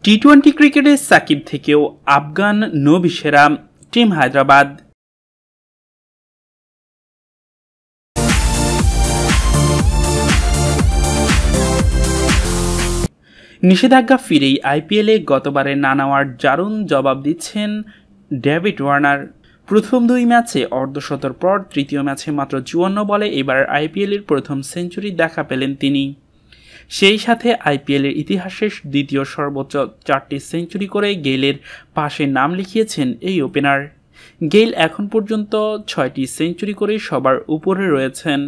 টি-20 ক্রিকেটে সাকিব থেকেও আফগান নবী সেরা টিম হায়দ্রাবাদ। নিষেধাজ্ঞা ফিরেই আইপিএলে গতবারে না নেওয়ার দারুণ জবাব দিচ্ছেন ডেভিড ওয়ার্নার। প্রথম দুই ম্যাচে অর্ধশতর পর তৃতীয় ম্যাচে মাত্র 54 বলে এবার আইপিএলের প্রথম সেঞ্চুরি দেখা পেলেন তিনি। সেই সাথে আইপিএলের ইতিহাসের দ্বিতীয় সর্বোচ্চ 4টি সেঞ্চুরি করে গেইলের পাশে নাম লিখিয়েছেন এই ওপেনার। গেইল এখন পর্যন্ত 6টি সেঞ্চুরি করে সবার উপরে রয়েছেন।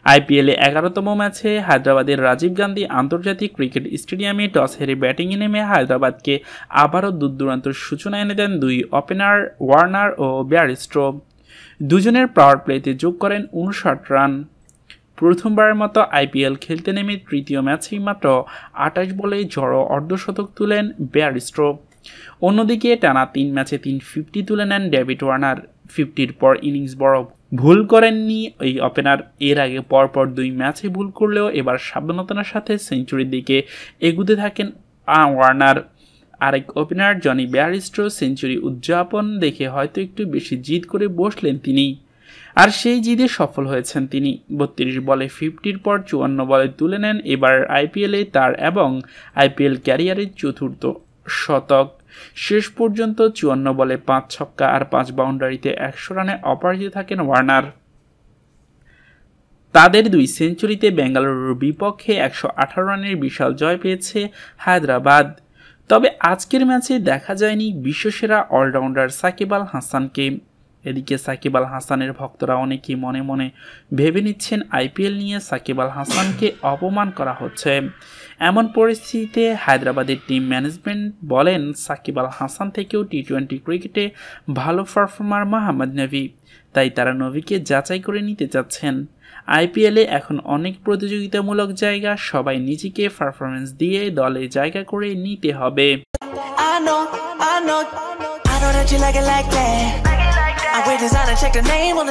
আইপিএলে 11তম ম্যাচে হায়দ্রাবাদের রাজীব গান্ধী আন্তর্জাতিক ক্রিকেট স্টেডিয়ামে টস হেরে ব্যাটিংয়ে নেমে হায়দ্রাবাদকে আবারও দূর-দূরান্তের সূচনা এনে দেন দুই ওপেনার ওয়ার্নার ও বেয়ারস্টো। দুজনের পাওয়ার প্লেতে যোগ করেন 59 রান। প্রথমবারের মতো আইপিএল খেলতে নেমে তৃতীয় ম্যাচেই মাত্র 28 বলে জড়ো অর্ধশতক তুলেন বেয়ারস্টো। অন্যদিকে টানা 3 ম্যাচে 350 তুলে নেন ডেভিড ওয়ার্নার। 50-র পর ইনিংস বড় ভুল করেননি এই ওপেনার। এর আগে পরপর 2 ম্যাচে ভুল করলেও এবার সাবধানতার সাথে সেঞ্চুরির দিকে এগুতে থাকেন ওয়ার্নার। আরেক ওপেনার জনি বেয়ারস্টো সেঞ্চুরি উদযাপন দেখে হয়তো একটু বেশি জিদ করে বসলেন তিনি, আর সেই জিদে সফল হয়েছেন তিনি। 32 বলে 50-র পর 54 বলে তুলে নেন এবার আইপিএলে তার এবং আইপিএল ক্যারিয়ারের চতুর্থ শতক। শেষ পর্যন্ত 54 বলে 5 ছক্কা আর 5 বাউন্ডারিতে 100 রানে অপরাজিত থাকেন ওয়ার্নার। তাদের 2 সেঞ্চুরিতে বেঙ্গালুরুর বিপক্ষে 118 রানের বিশাল জয় পেয়েছে হায়দ্রাবাদ। তবে আজকের ম্যাচে দেখা যায়নি বিশ্বসেরা অলরাউন্ডার সাকিব আল হাসানকে। এদিকে সাকিব আল হাসানের ভক্তরা অনেকেই মনে মনে ভেবে নিচ্ছেন আইপিএল নিয়ে সাকিব আল হাসানকে অপমান করা হচ্ছে। এমন পরিস্থিতিতে হায়দ্রাবাদের টিম ম্যানেজমেন্ট বলেন সাকিব আল হাসান থেকেও টি-20 ক্রিকেটে ভালো পারফর্মার মোহাম্মদ নবী, তাই তারা নবীকে যাচাই করে নিতে চাচ্ছেন। আইপিএলে এখন অনেক প্রতিযোগিতামূলক জায়গা, সবাই নিজেকে পারফরমেন্স দিয়ে দলে জায়গা করে নিতে হবে। I know that you like it like that. I wait design and check the name on the